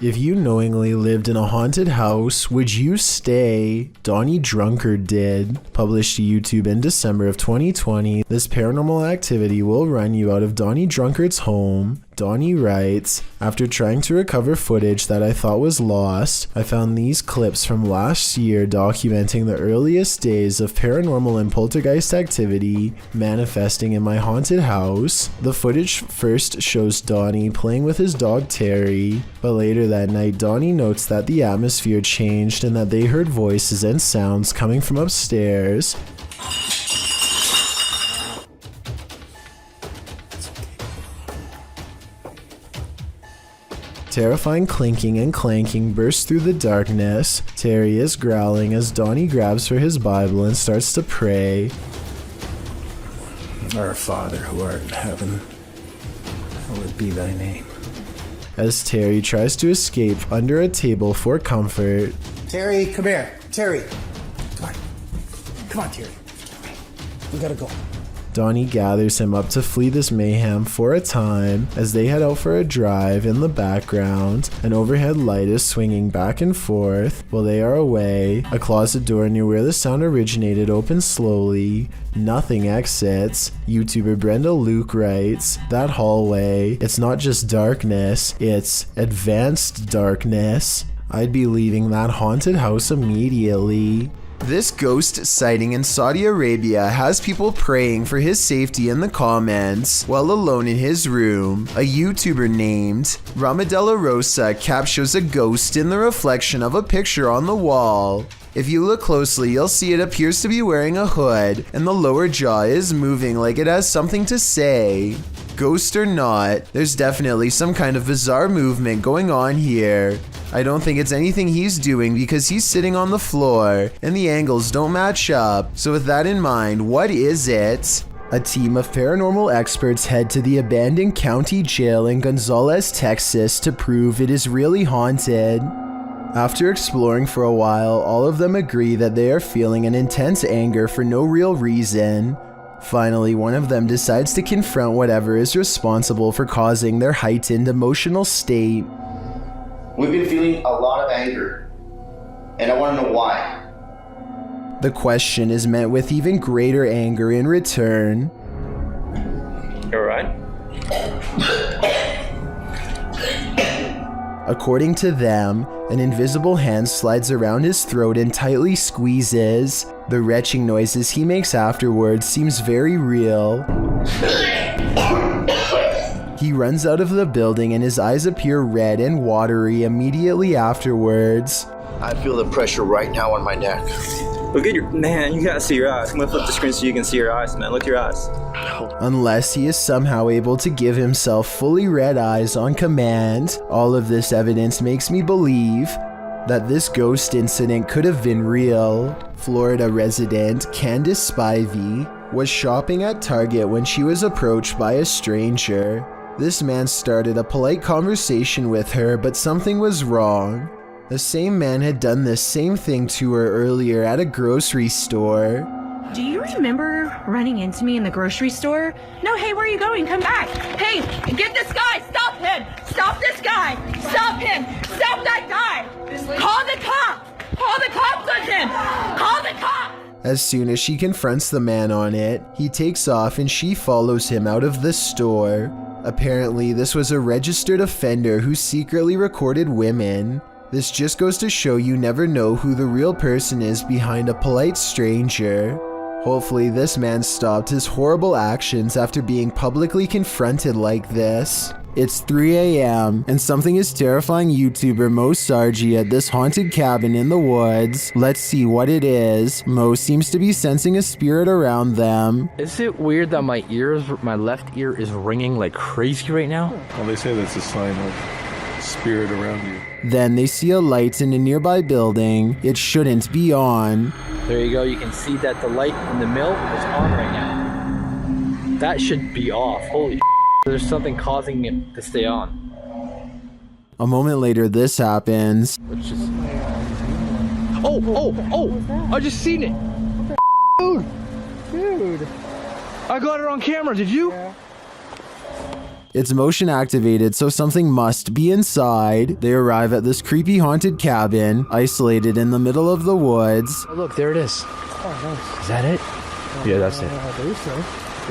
If you knowingly lived in a haunted house, would you stay? Donnie Drunkard did. Published to YouTube in December of 2020, this paranormal activity will run you out of Donnie Drunkard's home. Donnie writes, after trying to recover footage that I thought was lost, I found these clips from last year documenting the earliest days of paranormal and poltergeist activity manifesting in my haunted house. The footage first shows Donnie playing with his dog Terry, but later that night Donnie notes that the atmosphere changed and that they heard voices and sounds coming from upstairs. Terrifying clinking and clanking bursts through the darkness. Terry is growling as Donnie grabs for his Bible and starts to pray. Our Father who art in heaven, hallowed be thy name. As Terry tries to escape under a table for comfort. Terry, come here. Terry. Come on. Come on, Terry. We gotta go. Donnie gathers him up to flee this mayhem for a time as they head out for a drive. In the background, an overhead light is swinging back and forth while they are away. A closet door near where the sound originated opens slowly. Nothing exits. YouTuber Brenda Luke writes, that hallway, it's not just darkness, it's advanced darkness. I'd be leaving that haunted house immediately. This ghost sighting in Saudi Arabia has people praying for his safety in the comments while alone in his room. A YouTuber named Ramadella Rosa captures a ghost in the reflection of a picture on the wall. If you look closely, you'll see it appears to be wearing a hood, and the lower jaw is moving like it has something to say. Ghost or not, there's definitely some kind of bizarre movement going on here. I don't think it's anything he's doing because he's sitting on the floor, and the angles don't match up. So with that in mind, what is it? A team of paranormal experts head to the abandoned county jail in Gonzales, Texas to prove it is really haunted. After exploring for a while, all of them agree that they are feeling an intense anger for no real reason. Finally, one of them decides to confront whatever is responsible for causing their heightened emotional state. We've been feeling a lot of anger, and I want to know why. The question is met with even greater anger in return. You alright? According to them, an invisible hand slides around his throat and tightly squeezes. The retching noises he makes afterwards seems very real. He runs out of the building and his eyes appear red and watery immediately afterwards. I feel the pressure right now on my neck. Look at your... Man, you gotta see your eyes. I'm gonna flip the screen so you can see your eyes, man. Look at your eyes. Unless he is somehow able to give himself fully red eyes on command, all of this evidence makes me believe that this ghost incident could have been real. Florida resident Candace Spivey was shopping at Target when she was approached by a stranger. This man started a polite conversation with her, but something was wrong. The same man had done this same thing to her earlier at a grocery store. Do you remember running into me in the grocery store? No, hey, where are you going? Come back. Hey, get this guy. Stop him. Stop this guy. Stop him. Stop that guy. Call the cops. Call the cops on him. Call the cops. As soon as she confronts the man on it, he takes off and she follows him out of the store. Apparently, this was a registered offender who secretly recorded women. This just goes to show you never know who the real person is behind a polite stranger. Hopefully this man stopped his horrible actions after being publicly confronted like this. It's 3 a.m. and something is terrifying YouTuber Mo Sargi at this haunted cabin in the woods. Let's see what it is. Mo seems to be sensing a spirit around them. Is it weird that my left ear is ringing like crazy right now? Well, they say that's a sign of spirit around you. Then they see a light in a nearby building. It shouldn't be on. There you go. You can see that the light in the mill is on right now. That should be off. Holy shit. There's something causing it to stay on. A moment later, this happens. Oh! I just seen it! Dude! I got it on camera, did you? Yeah. It's motion activated, so something must be inside. They arrive at this creepy haunted cabin, isolated in the middle of the woods. Oh, look, there it is. Oh, nice. Is that it? Yeah, that's it. I believe so.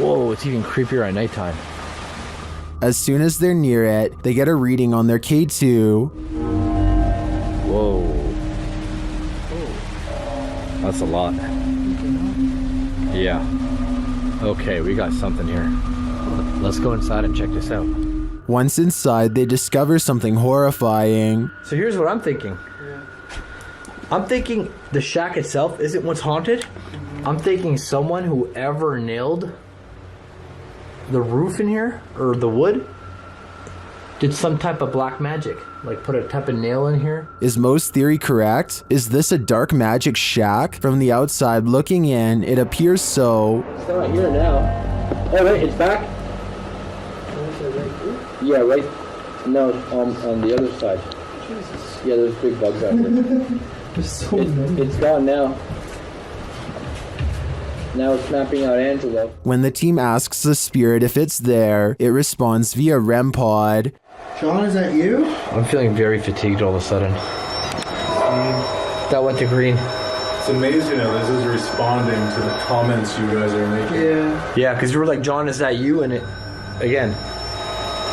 Whoa, it's even creepier at nighttime. As soon as they're near it, they get a reading on their K2. Whoa. That's a lot. Yeah. Okay, we got something here. Let's go inside and check this out. Once inside, they discover something horrifying. So here's what I'm thinking. I'm thinking the shack itself isn't what's haunted. I'm thinking someone who ever nailed the roof in here, or the wood, did some type of black magic. Like put a type of nail in here. Is Mo's theory correct? Is this a dark magic shack? From the outside looking in, it appears so. It's not here now. Oh wait, it's back. Yeah, right. No, on the other side. Jesus. Yeah, there's big bugs out here. There's so many. It's gone now. Now it's mapping out Angelo. When the team asks the spirit if it's there, it responds via REM pod. Sean, is that you? I'm feeling very fatigued all of a sudden. That went to green. It's amazing how this is responding to the comments you guys are making. Yeah, because you were like, John, is that you? And it, again.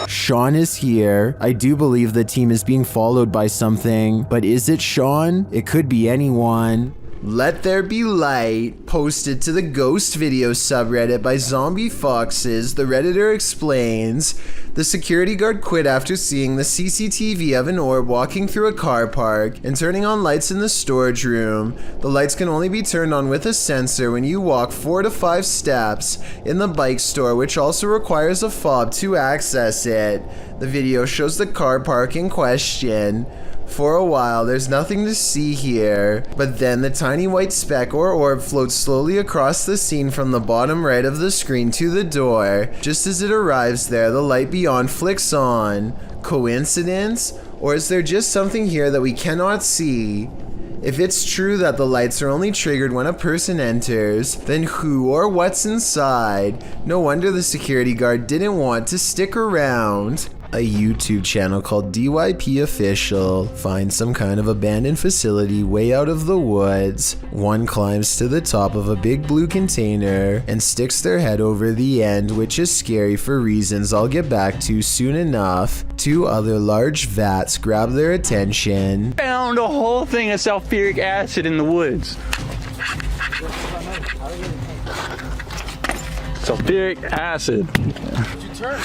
Sean is here. I do believe the team is being followed by something, but is it Sean? It could be anyone. Let There Be Light, posted to the Ghost Video subreddit by Zombie Foxes, the Redditor explains, the security guard quit after seeing the CCTV of an orb walking through a car park and turning on lights in the storage room. The lights can only be turned on with a sensor when you walk 4 to 5 steps in the bike store, which also requires a fob to access it. The video shows the car park in question. For a while, there's nothing to see here, but then the tiny white speck or orb floats slowly across the scene from the bottom right of the screen to the door. Just as it arrives there, the light beyond flicks on. Coincidence? Or is there just something here that we cannot see? If it's true that the lights are only triggered when a person enters, then who or what's inside? No wonder the security guard didn't want to stick around. A YouTube channel called DYP Official finds some kind of abandoned facility way out of the woods. One climbs to the top of a big blue container and sticks their head over the end, which is scary for reasons I'll get back to soon enough. 2 other large vats grab their attention. Found a whole thing of sulfuric acid in the woods. Sulfuric acid.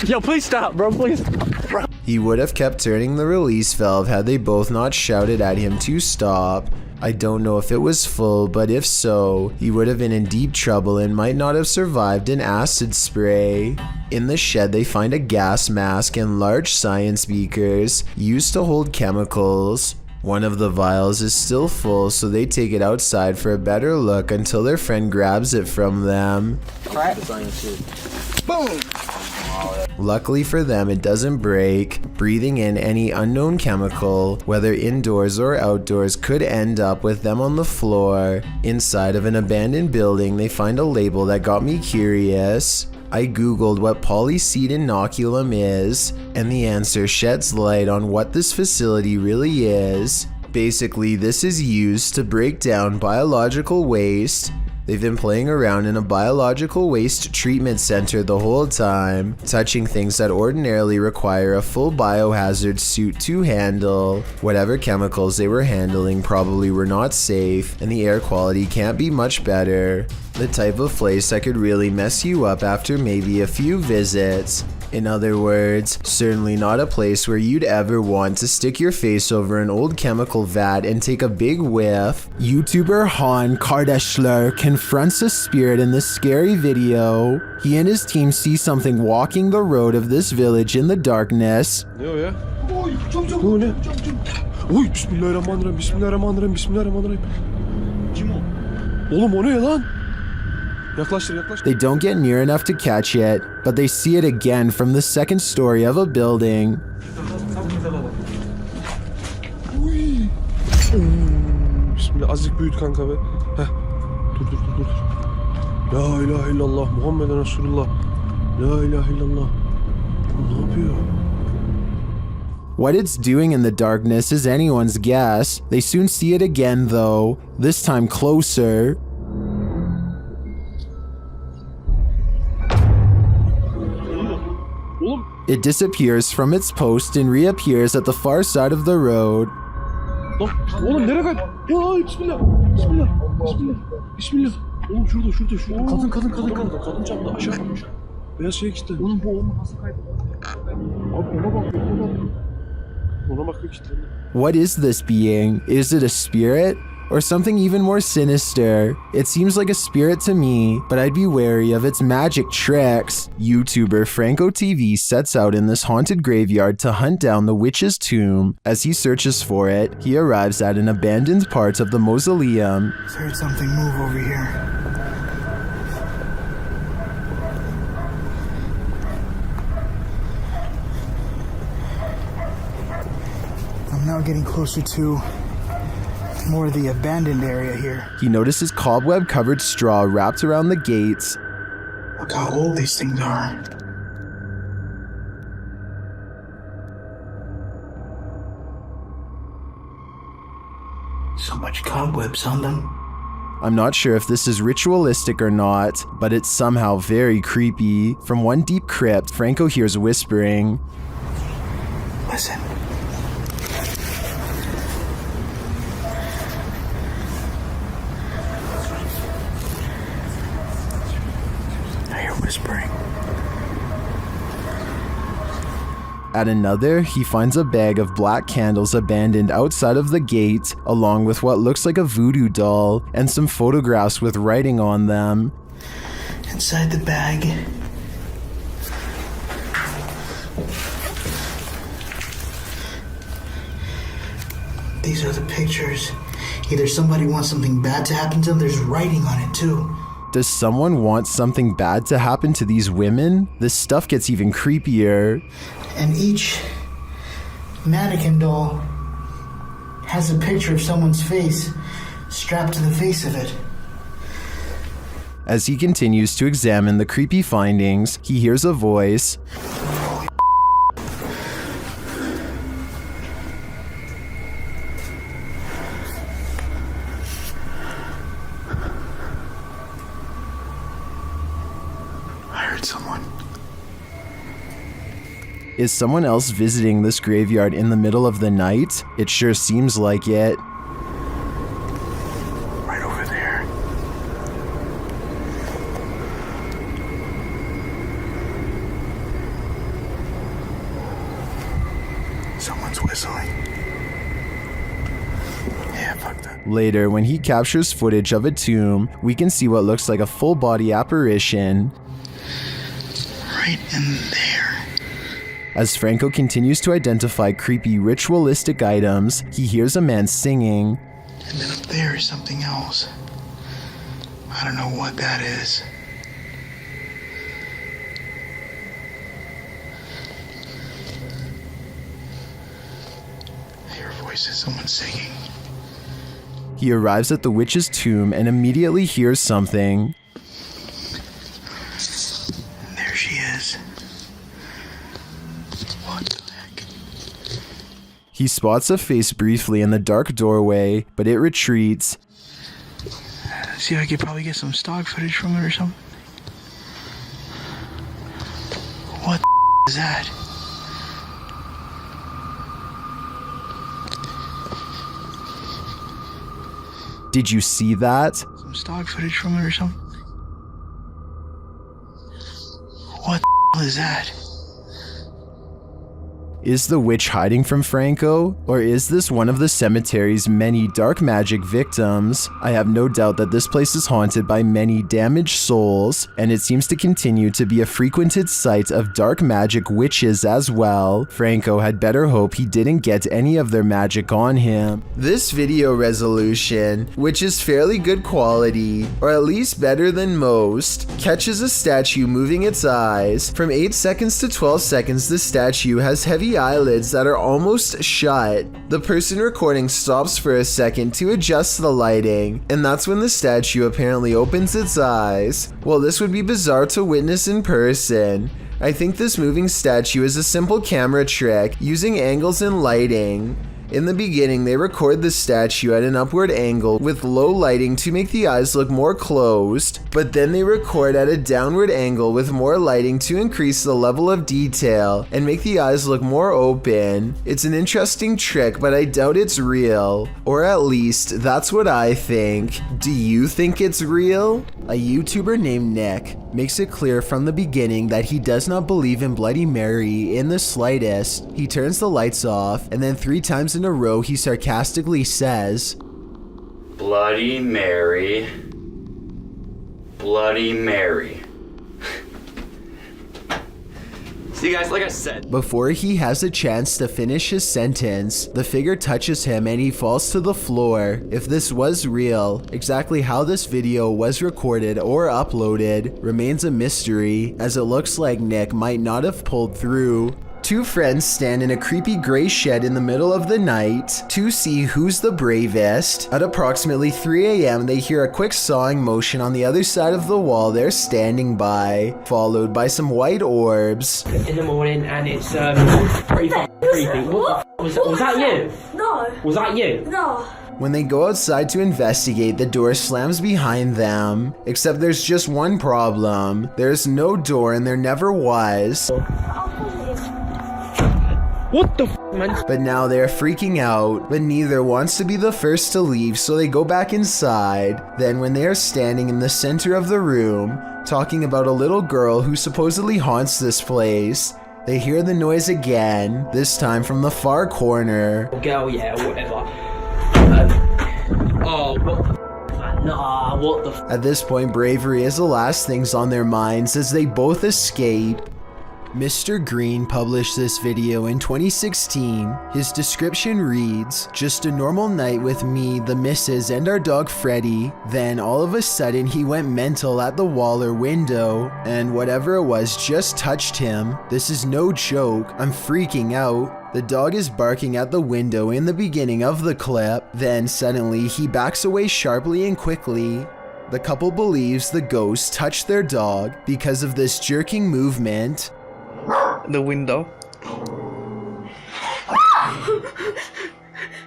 Yo, please stop, bro, please. Bro. He would have kept turning the release valve had they both not shouted at him to stop. I don't know if it was full, but if so, he would have been in deep trouble and might not have survived an acid spray. In the shed, they find a gas mask and large science beakers used to hold chemicals. One of the vials is still full, so they take it outside for a better look until their friend grabs it from them. Boom! Luckily for them, it doesn't break. Breathing in any unknown chemical, whether indoors or outdoors, could end up with them on the floor. Inside of an abandoned building, they find a label that got me curious. I googled what polyseed inoculum is, and the answer sheds light on what this facility really is. Basically, this is used to break down biological waste. They've been playing around in a biological waste treatment center the whole time, touching things that ordinarily require a full biohazard suit to handle. Whatever chemicals they were handling probably were not safe, and the air quality can't be much better. The type of place that could really mess you up after maybe a few visits. In other words, certainly not a place where you'd ever want to stick your face over an old chemical vat and take a big whiff. YouTuber Han Kardashler confronts a spirit in this scary video. He and his team see something walking the road of this village in the darkness. Ne o ya? Bu ne? Uy, bismillahirrahmanirrahim, bismillahirrahmanirrahim, bismillahirrahmanirrahim. Kim o? Oğlum o ne lan? They don't get near enough to catch it, but they see it again from the second story of a building. Bismillah, azıcık büyüt kanka be. Heh. Dur. La ilahe illallah Muhammeden Resulullah. La ilahe illallah. Ne yapıyor? What it's doing in the darkness is anyone's guess. They soon see it again though, this time closer. Oğlum. It disappears from its post and reappears at the far side of the road. Lan oğlum nereye kaç? Ya bismillah. Bismillah. Bismillah. Bismillah. Oğlum şurada. Kadın camda aşağı kalmış. Beyaz şey işte. Oğlum bu oğlum nasıl kayboldu? Abi ona bak. Ona bakıyor işte. What is this being? Is it a spirit? Or something even more sinister? It seems like a spirit to me, but I'd be wary of its magic tricks. YouTuber Franco TV sets out in this haunted graveyard to hunt down the witch's tomb. As he searches for it, he arrives at an abandoned part of the mausoleum. I heard something move over here. I'm now getting closer to more of the abandoned area here. He notices cobweb-covered straw wrapped around the gates. Look how old these things are. So much cobwebs on them. I'm not sure if this is ritualistic or not, but it's somehow very creepy. From one deep crypt, Franco hears whispering. Listen. Whispering. At another, he finds a bag of black candles abandoned outside of the gate, along with what looks like a voodoo doll and some photographs with writing on them. Inside the bag, these are the pictures. Either somebody wants something bad to happen to them, there's writing on it too. Does someone want something bad to happen to these women? This stuff gets even creepier. And each mannequin doll has a picture of someone's face strapped to the face of it. As he continues to examine the creepy findings, he hears a voice. Someone. Is someone else visiting this graveyard in the middle of the night? It sure seems like it. Right over there. Someone's whistling. Yeah, fuck that. Later, when he captures footage of a tomb, we can see what looks like a full-body apparition. Right in there. As Franco continues to identify creepy ritualistic items, he hears a man singing. And then up there is something else. I don't know what that is. I hear voices, someone singing. He arrives at the witch's tomb and immediately hears something. There she is. What the heck? He spots a face briefly in the dark doorway, but it retreats. See, I could probably get some stock footage from it or something. What the is that? Did you see that? Some stock footage from it or something. What the is that? Is the witch hiding from Franco? Or is this one of the cemetery's many dark magic victims? I have no doubt that this place is haunted by many damaged souls, and it seems to continue to be a frequented site of dark magic witches as well. Franco had better hope he didn't get any of their magic on him. This video resolution, which is fairly good quality, or at least better than most, catches a statue moving its eyes. From 8 seconds to 12 seconds, the statue has heavy eyelids that are almost shut. The person recording stops for a second to adjust the lighting, and that's when the statue apparently opens its eyes. Well, this would be bizarre to witness in person. I think this moving statue is a simple camera trick using angles and lighting. In the beginning, they record the statue at an upward angle with low lighting to make the eyes look more closed, but then they record at a downward angle with more lighting to increase the level of detail and make the eyes look more open. It's an interesting trick, but I doubt it's real. Or at least, that's what I think. Do you think it's real? A YouTuber named Nick makes it clear from the beginning that he does not believe in Bloody Mary in the slightest. He turns the lights off, and then 3 times in a row he sarcastically says, Bloody Mary, Bloody Mary. See guys, like I said. Before he has a chance to finish his sentence, the figure touches him and he falls to the floor. If this was real, exactly how this video was recorded or uploaded remains a mystery, as it looks like Nick might not have pulled through. 2 friends stand in a creepy gray shed in the middle of the night to see who's the bravest. At approximately 3 a.m. they hear a quick sawing motion on the other side of the wall they're standing by, followed by some white orbs. In the morning and it's pretty creepy. What was that you? No. Was that you? No. When they go outside to investigate, the door slams behind them. Except there's just one problem. There's no door and there never was. What the f, man? But now they're freaking out, but neither wants to be the first to leave, so they go back inside. Then when they are standing in the center of the room, talking about a little girl who supposedly haunts this place, they hear the noise again, this time from the far corner. Girl, yeah, whatever. Oh, what the f, man? Nah, what the f. At this point, bravery is the last things on their minds as they both escape. Mr. Green published this video in 2016. His description reads, "Just a normal night with me, the missus, and our dog Freddy. Then all of a sudden he went mental at the wall or window, and whatever it was just touched him. This is no joke, I'm freaking out. The dog is barking at the window in the beginning of the clip, then suddenly he backs away sharply and quickly. The couple believes the ghost touched their dog because of this jerking movement." The window.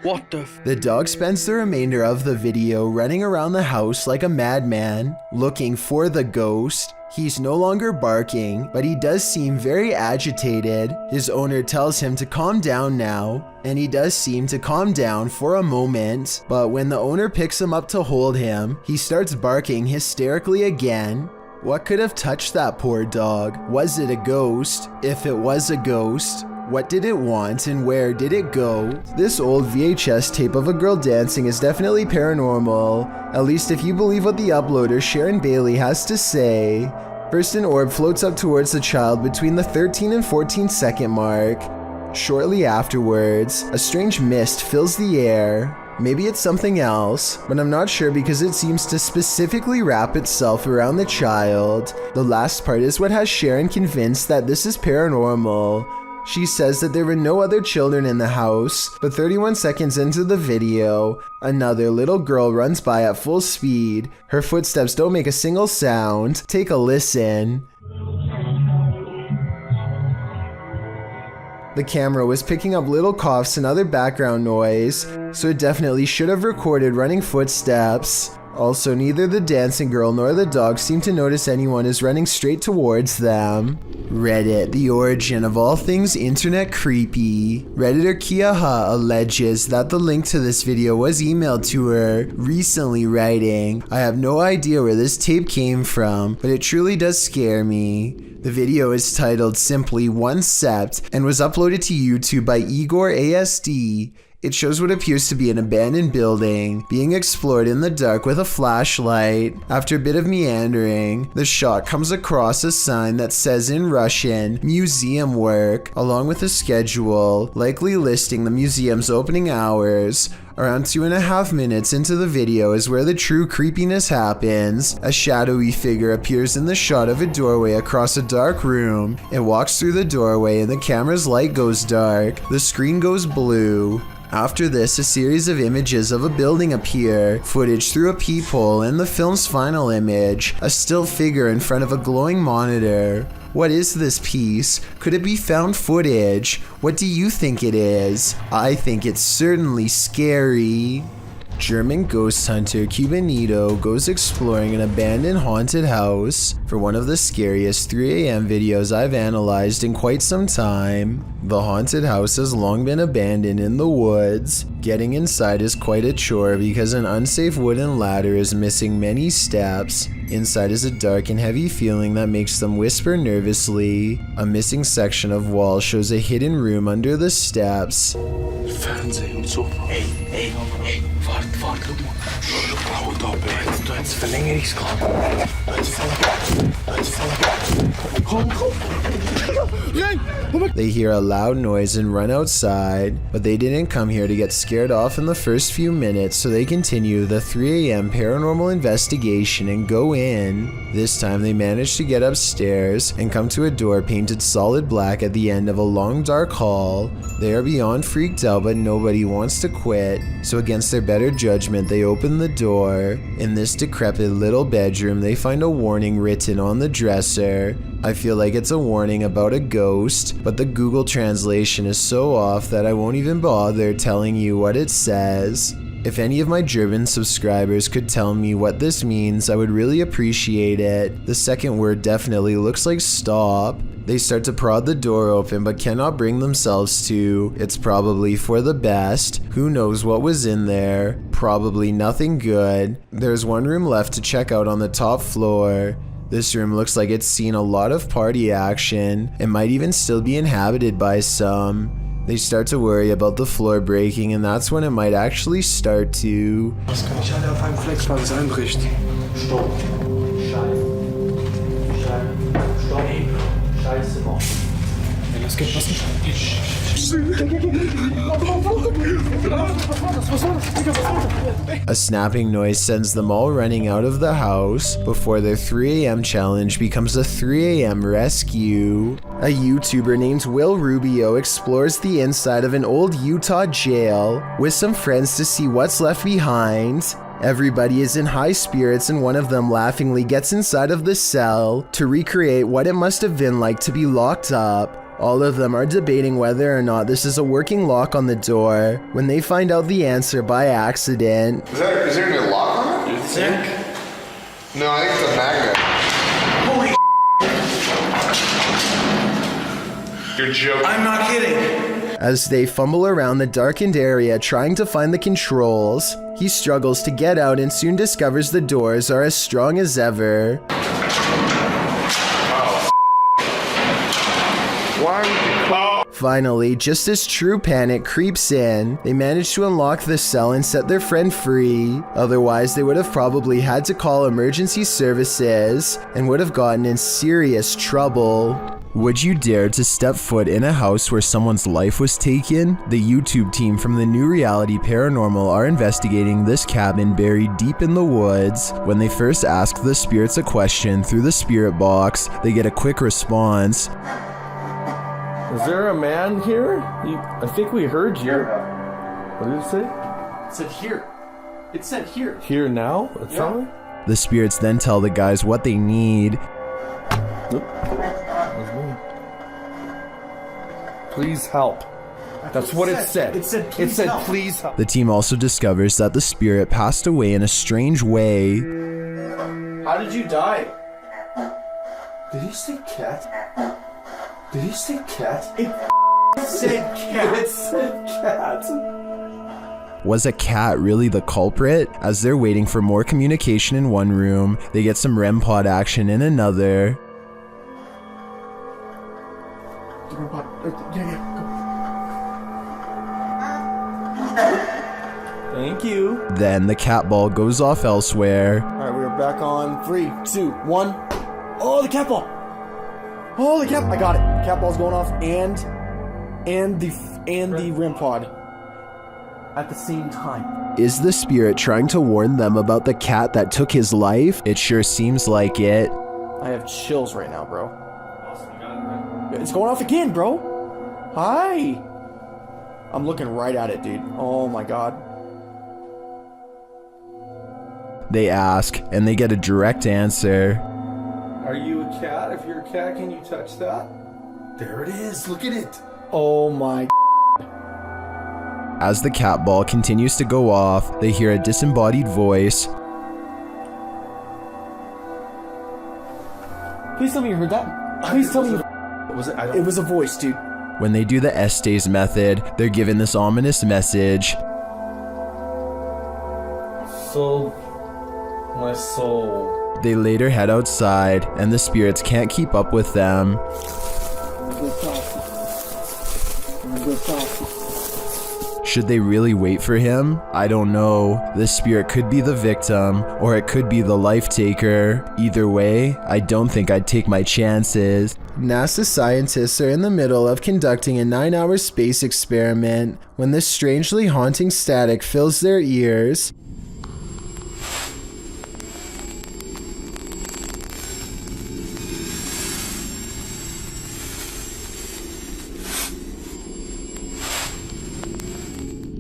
What the f? The dog spends the remainder of the video running around the house like a madman, looking for the ghost. He's no longer barking, but he does seem very agitated. His owner tells him to calm down now, and he does seem to calm down for a moment, but when the owner picks him up to hold him, he starts barking hysterically again. What could have touched that poor dog? Was it a ghost? If it was a ghost, what did it want and where did it go? This old VHS tape of a girl dancing is definitely paranormal, at least if you believe what the uploader Sharon Bailey has to say. First, an orb floats up towards the child between the 13 and 14 second mark. Shortly afterwards, a strange mist fills the air. Maybe it's something else, but I'm not sure because it seems to specifically wrap itself around the child. The last part is what has Sharon convinced that this is paranormal. She says that there were no other children in the house, but 31 seconds into the video, another little girl runs by at full speed. Her footsteps don't make a single sound. Take a listen. The camera was picking up little coughs and other background noise, so it definitely should have recorded running footsteps. Also, neither the dancing girl nor the dog seem to notice anyone is running straight towards them. Reddit, the origin of all things internet creepy. Redditor Kiaha alleges that the link to this video was emailed to her, recently writing, "I have no idea where this tape came from, but it truly does scare me." The video is titled simply One Sept and was uploaded to YouTube by Igor ASD. It shows what appears to be an abandoned building being explored in the dark with a flashlight. After a bit of meandering, the shot comes across a sign that says in Russian, "Museum Work," along with a schedule, likely listing the museum's opening hours. Around 2.5 minutes into the video is where the true creepiness happens. A shadowy figure appears in the shot of a doorway across a dark room. It walks through the doorway and the camera's light goes dark. The screen goes blue. After this, a series of images of a building appear, footage through a peephole, and the film's final image, a still figure in front of a glowing monitor. What is this piece? Could it be found footage? What do you think it is? I think it's certainly scary. German ghost hunter Cubanito goes exploring an abandoned haunted house for one of the scariest 3 a.m. videos I've analyzed in quite some time. The haunted house has long been abandoned in the woods. Getting inside is quite a chore because an unsafe wooden ladder is missing many steps. Inside is a dark and heavy feeling that makes them whisper nervously. A missing section of wall shows a hidden room under the steps. Fernsehen und so. Ey, warte, guck mal. Hau da, ey. Jetzt verlängere ich's gerade. Komm. They hear a loud noise and run outside, but they didn't come here to get scared off in the first few minutes, so they continue the 3 a.m. paranormal investigation and go in. This time they manage to get upstairs and come to a door painted solid black at the end of a long dark hall. They are beyond freaked out, but nobody wants to quit, so against their better judgment they open the door. In this decrepit little bedroom they find a warning written on the dresser. I feel like it's a warning about a ghost, but the Google translation is so off that I won't even bother telling you what it says. If any of my German subscribers could tell me what this means, I would really appreciate it. The second word definitely looks like stop. They start to prod the door open but cannot bring themselves to. It's probably for the best. Who knows what was in there? Probably nothing good. There's one room left to check out on the top floor. This room looks like it's seen a lot of party action. It might even still be inhabited by some. They start to worry about the floor breaking, and that's when it might actually start to. Was kann ich alle auf einem Flex, weil es einbricht? Stopp. Scheiße, Mann. Was geht? A snapping noise sends them all running out of the house before their 3 a.m. challenge becomes a 3 a.m. rescue. A YouTuber named Will Rubio explores the inside of an old Utah jail with some friends to see what's left behind. Everybody is in high spirits and one of them laughingly gets inside of the cell to recreate what it must have been like to be locked up. All of them are debating whether or not this is a working lock on the door when they find out the answer by accident. Is there any lock on it? You think? No, I think it's a magnet. Holy You're joking. I'm not kidding. As they fumble around the darkened area trying to find the controls, he struggles to get out and soon discovers the doors are as strong as ever. Finally, just as true panic creeps in, they manage to unlock the cell and set their friend free. Otherwise, they would have probably had to call emergency services and would have gotten in serious trouble. Would you dare to step foot in a house where someone's life was taken? The YouTube team from the New Reality Paranormal are investigating this cabin buried deep in the woods. When they first ask the spirits a question through the spirit box, they get a quick response. Is there a man here? I think we heard you. What did it say? It said here. It said here. Here now? Yeah. The spirits then tell the guys what they need. Please help. That's what it said. It said please help. The team also discovers that the spirit passed away in a strange way. How did you die? Did he say cat? Did he say cat? It said cat. It said cat. Was a cat really the culprit? As they're waiting for more communication in one room, they get some REM pod action in another. Thank you. Then the cat ball goes off elsewhere. Alright, we're back on 3, 2, 1. Oh, the cat ball! Oh, the cat! I got it. The cat ball's going off, and the REM pod at the same time. Is the spirit trying to warn them about the cat that took his life? It sure seems like it. I have chills right now, bro. It's going off again, bro. Hi. I'm looking right at it, dude. Oh my god. They ask, and they get a direct answer. Are you a cat? If you're a cat, can you touch that? There it is. Look at it. Oh my. As the cat ball continues to go off, they hear a disembodied voice. Please tell me you heard that. Please tell me. Was it? It was a voice, dude. When they do the Estes method, they're given this ominous message. Soul. My soul. They later head outside, and the spirits can't keep up with them. Should they really wait for him? I don't know. The spirit could be the victim, or it could be the life taker. Either way, I don't think I'd take my chances. NASA scientists are in the middle of conducting a 9-hour space experiment when this strangely haunting static fills their ears.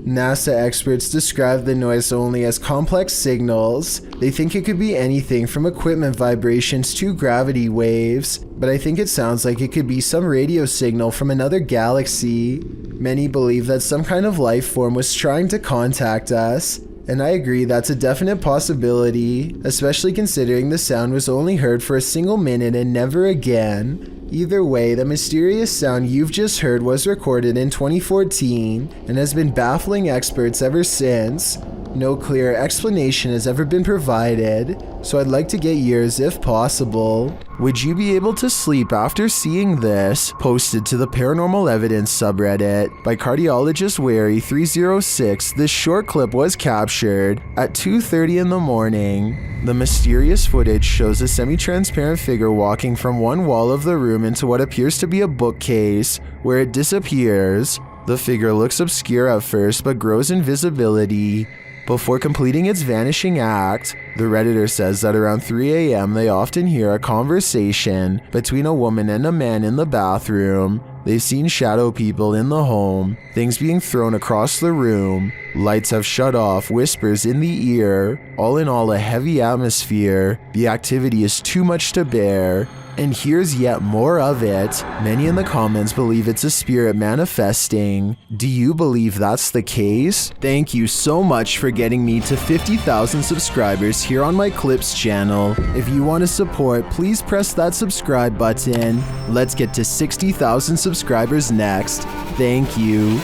NASA experts describe the noise only as complex signals. They think it could be anything from equipment vibrations to gravity waves, but I think it sounds like it could be some radio signal from another galaxy. Many believe that some kind of life form was trying to contact us, and I agree that's a definite possibility, especially considering the sound was only heard for a single minute and never again. Either way, the mysterious sound you've just heard was recorded in 2014 and has been baffling experts ever since. No clear explanation has ever been provided, so I'd like to get yours if possible. Would you be able to sleep after seeing this? Posted to the Paranormal Evidence subreddit by cardiologist Wary 306, this short clip was captured at 2:30 in the morning. The mysterious footage shows a semi-transparent figure walking from one wall of the room into what appears to be a bookcase, where it disappears. The figure looks obscure at first but grows in visibility before completing its vanishing act. The Redditor says that around 3 a.m. they often hear a conversation between a woman and a man in the bathroom. They've seen shadow people in the home, things being thrown across the room, lights have shut off, whispers in the ear. All in all, a heavy atmosphere. The activity is too much to bear. And here's yet more of it. Many in the comments believe it's a spirit manifesting. Do you believe that's the case? Thank you so much for getting me to 50,000 subscribers here on my Clips channel. If you want to support, please press that subscribe button. Let's get to 60,000 subscribers next. Thank you.